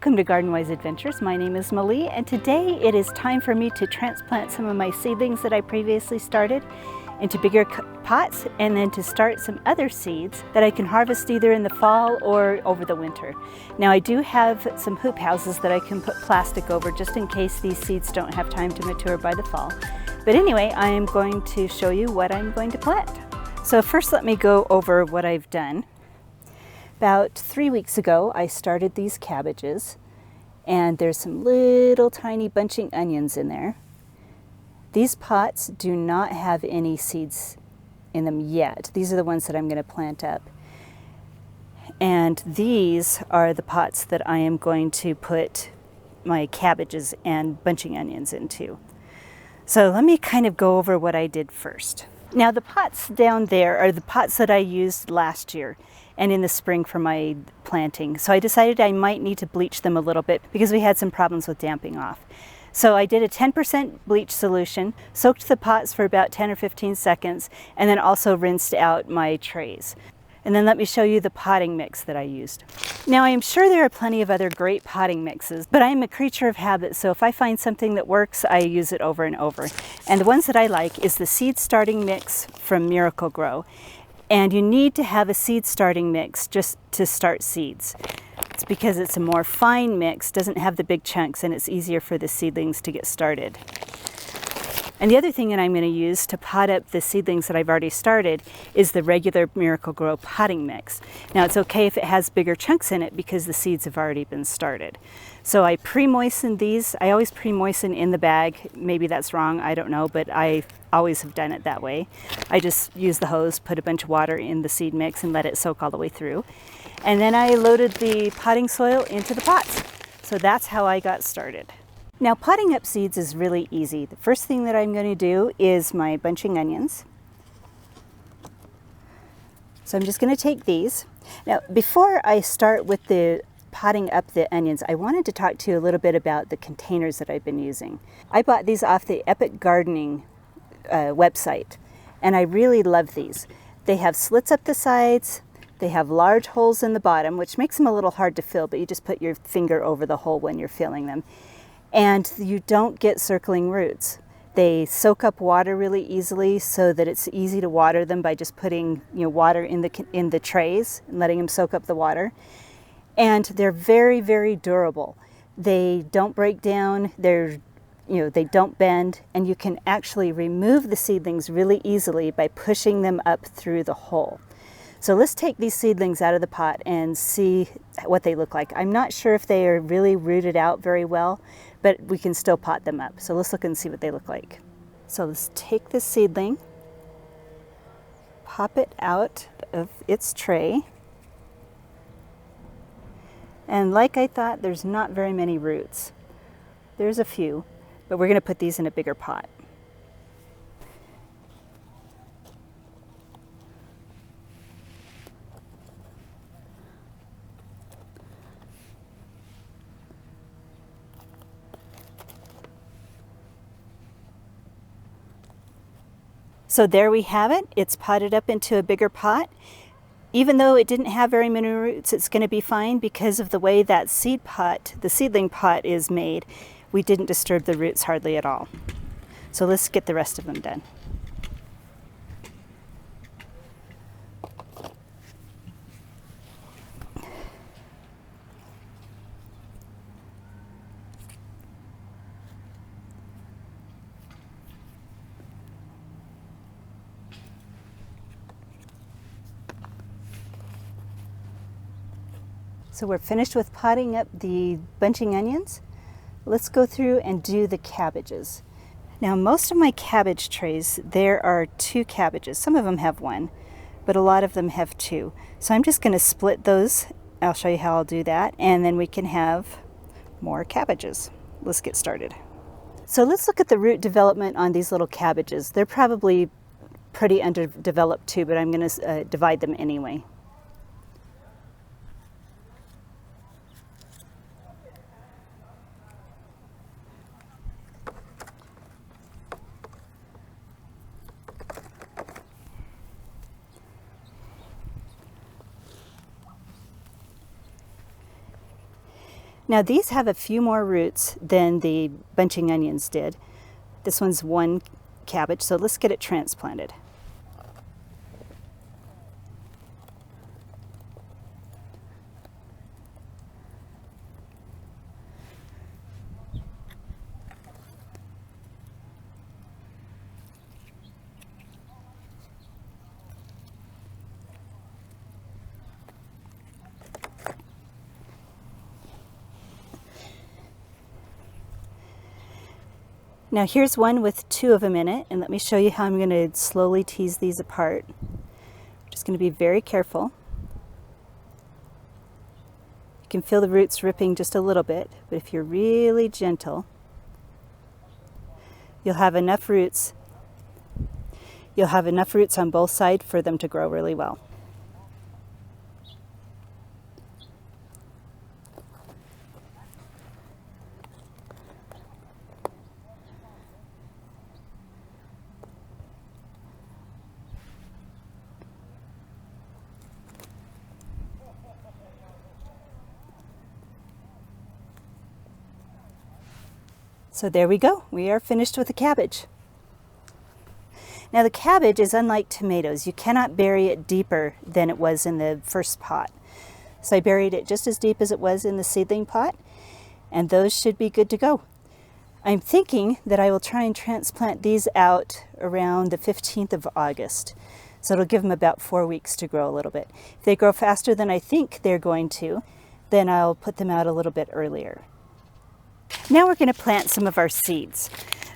Welcome to Garden Wise Adventures. My name is Malie, and today it is time for me to transplant some of my seedlings that I previously started into bigger pots, and then to start some other seeds that I can harvest either in the fall or over the winter. Now, I do have some hoop houses that I can put plastic over just in case these seeds don't have time to mature by the fall. But anyway, I am going to show you what I'm going to plant. So first, let me go over what I've done. About 3 weeks ago, I started these cabbages, and there's some little tiny bunching onions in there. These pots do not have any seeds in them yet. These are the ones that I'm going to plant up. And these are the pots that I am going to put my cabbages and bunching onions into. So let me kind of go over what I did first. Now, the pots down there are the pots that I used last year and in the spring for my planting. So I decided I might need to bleach them a little bit because we had some problems with damping off. So I did a 10% bleach solution, soaked the pots for about 10 or 15 seconds, and then also rinsed out my trays. And then let me show you the potting mix that I used. Now, I am sure there are plenty of other great potting mixes, but I am a creature of habit, so if I find something that works, I use it over and over. And the ones that I like is the seed starting mix from Miracle-Gro. And you need to have a seed starting mix just to start seeds. It's because it's a more fine mix, doesn't have the big chunks, and it's easier for the seedlings to get started. And the other thing that I'm going to use to pot up the seedlings that I've already started is the regular Miracle-Gro potting mix. Now, it's okay if it has bigger chunks in it because the seeds have already been started. So I pre-moisten these. I always pre-moisten in the bag. Maybe that's wrong, I don't know, but I always have done it that way. I just use the hose, put a bunch of water in the seed mix, and let it soak all the way through. And then I loaded the potting soil into the pots. So that's how I got started. Now, potting up seeds is really easy. The first thing that I'm going to do is my bunching onions. So I'm just going to take these. Now, before I start with the potting up the onions, I wanted to talk to you a little bit about the containers that I've been using. I bought these off the Epic Gardening website, and I really love these. They have slits up the sides. They have large holes in the bottom, which makes them a little hard to fill, but you just put your finger over the hole when you're filling them. And you don't get circling roots. They soak up water really easily, so that it's easy to water them by just putting water in the trays and letting them soak up the water. And they're very, very durable. They don't break down. They don't bend, and you can actually remove the seedlings really easily by pushing them up through the hole. So let's take these seedlings out of the pot and see what they look like. I'm not sure if they are really rooted out very well, but we can still pot them up. So let's look and see what they look like. So let's take this seedling, pop it out of its tray. And like I thought, there's not very many roots. There's a few, but we're going to put these in a bigger pot. So there we have it. It's potted up into a bigger pot. Even though it didn't have very many roots, it's going to be fine because of the way that the seedling pot is made. We didn't disturb the roots hardly at all. So let's get the rest of them done. So we're finished with potting up the bunching onions. Let's go through and do the cabbages. Now, most of my cabbage trays, there are 2 cabbages. Some of them have 1, but a lot of them have 2. So I'm just going to split those. I'll show you how I'll do that, and then we can have more cabbages. Let's get started. So let's look at the root development on these little cabbages. They're probably pretty underdeveloped too, but I'm going to divide them anyway. Now these have a few more roots than the bunching onions did. This one's one cabbage, so let's get it transplanted. Now here's one with 2 of them in it, and let me show you how I'm going to slowly tease these apart. I'm just going to be very careful. You can feel the roots ripping just a little bit, but if you're really gentle, you'll have enough roots. You'll have enough roots on both sides for them to grow really well. So there we go. We are finished with the cabbage. Now the cabbage is unlike tomatoes. You cannot bury it deeper than it was in the first pot. So I buried it just as deep as it was in the seedling pot, and those should be good to go. I'm thinking that I will try and transplant these out around the 15th of August. So it'll give them about 4 weeks to grow a little bit. If they grow faster than I think they're going to, then I'll put them out a little bit earlier. Now we're going to plant some of our seeds.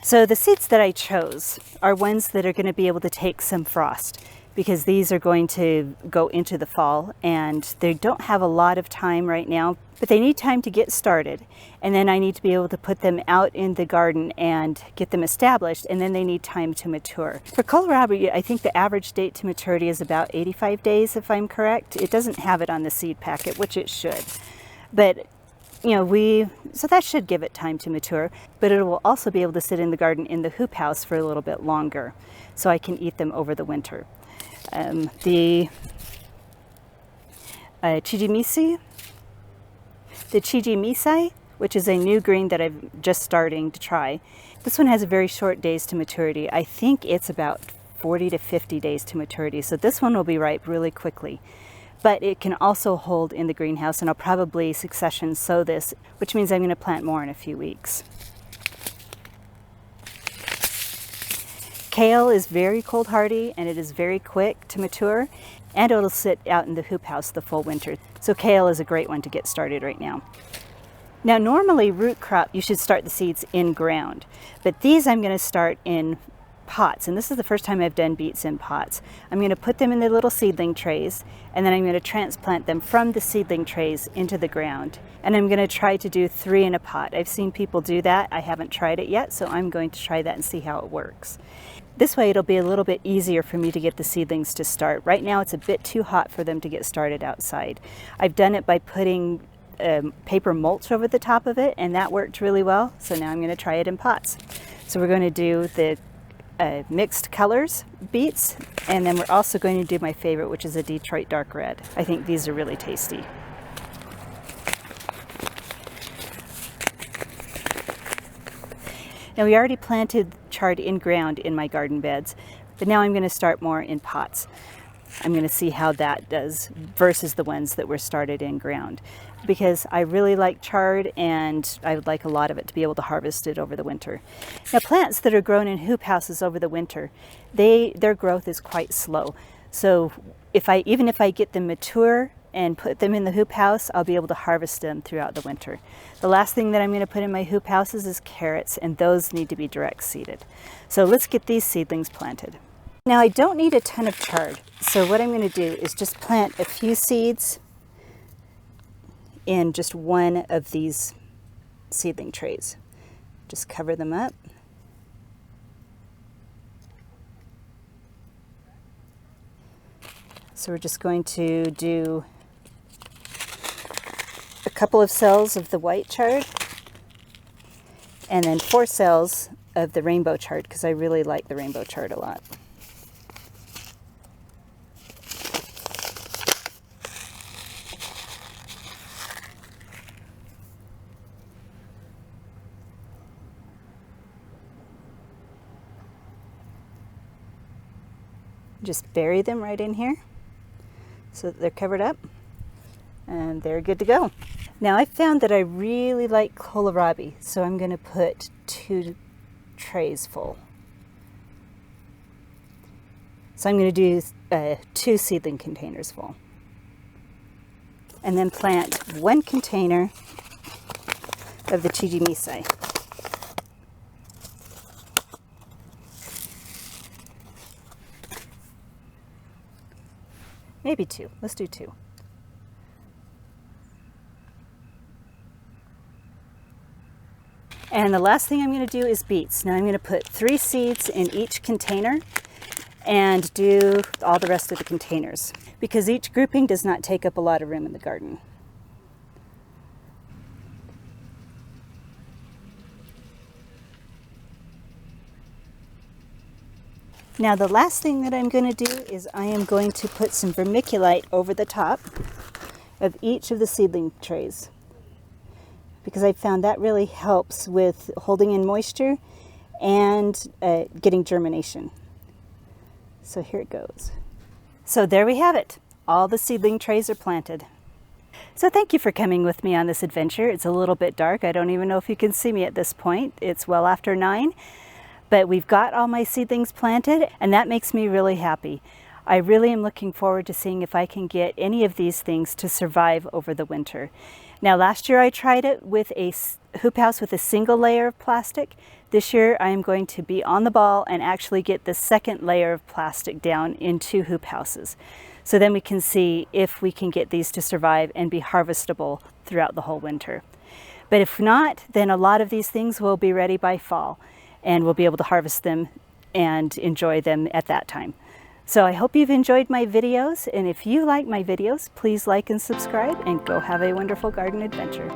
So the seeds that I chose are ones that are going to be able to take some frost, because these are going to go into the fall and they don't have a lot of time right now, but they need time to get started, and then I need to be able to put them out in the garden and get them established, and then they need time to mature. For kohlrabi, I think the average date to maturity is about 85 days if I'm correct. It doesn't have it on the seed packet, which it should, but so that should give it time to mature, but it will also be able to sit in the garden in the hoop house for a little bit longer, so I can eat them over the winter. The chijimisai, which is a new green that I'm just starting to try. This one has a very short days to maturity. I think it's about 40 to 50 days to maturity, so this one will be ripe really quickly. But it can also hold in the greenhouse, and I'll probably succession sow this, which means I'm going to plant more in a few weeks. Kale is very cold hardy, and it is very quick to mature, and it'll sit out in the hoop house the full winter. So kale is a great one to get started right now. Now normally root crop, you should start the seeds in ground, but these I'm going to start in pots, and this is the first time I've done beets in pots. I'm going to put them in the little seedling trays, and then I'm going to transplant them from the seedling trays into the ground, and I'm going to try to do 3 in a pot. I've seen people do that. I haven't tried it yet, so I'm going to try that and see how it works. This way it'll be a little bit easier for me to get the seedlings to start. Right now it's a bit too hot for them to get started outside. I've done it by putting paper mulch over the top of it, and that worked really well, so now I'm going to try it in pots. So we're going to do the mixed colors beets, and then we're also going to do my favorite, which is a Detroit dark red. I think these are really tasty. Now we already planted chard in ground in my garden beds, but now I'm going to start more in pots. I'm going to see how that does versus the ones that were started in ground, because I really like chard and I would like a lot of it to be able to harvest it over the winter. Now plants that are grown in hoop houses over the winter, their growth is quite slow. So even if I get them mature and put them in the hoop house, I'll be able to harvest them throughout the winter. The last thing that I'm going to put in my hoop houses is carrots, and those need to be direct seeded. So let's get these seedlings planted. Now I don't need a ton of chard, so what I'm going to do is just plant a few seeds in just one of these seedling trays. Just cover them up. So we're just going to do a couple of cells of the white chard and then 4 cells of the rainbow chard, because I really like the rainbow chard a lot. Just bury them right in here so that they're covered up, and they're good to go. Now I found that I really like kohlrabi, so I'm going to put 2 trays full. So I'm going to do 2 seedling containers full. And then plant 1 container of the chijimisai. Maybe 2. Let's do 2. And the last thing I'm going to do is beets. Now I'm going to put 3 seeds in each container and do all the rest of the containers, because each grouping does not take up a lot of room in the garden. Now the last thing that I'm going to do is I am going to put some vermiculite over the top of each of the seedling trays, because I found that really helps with holding in moisture and getting germination. So here it goes. So there we have it. All the seedling trays are planted. So thank you for coming with me on this adventure. It's a little bit dark. I don't even know if you can see me at this point. It's well after 9, but we've got all my seedlings planted, and that makes me really happy. I really am looking forward to seeing if I can get any of these things to survive over the winter. Now last year I tried it with a hoop house with a single layer of plastic. This year I am going to be on the ball and actually get the second layer of plastic down in 2 hoop houses. So then we can see if we can get these to survive and be harvestable throughout the whole winter. But if not, then a lot of these things will be ready by fall, and we'll be able to harvest them and enjoy them at that time. So I hope you've enjoyed my videos, and if you like my videos, please like and subscribe, and go have a wonderful garden adventure.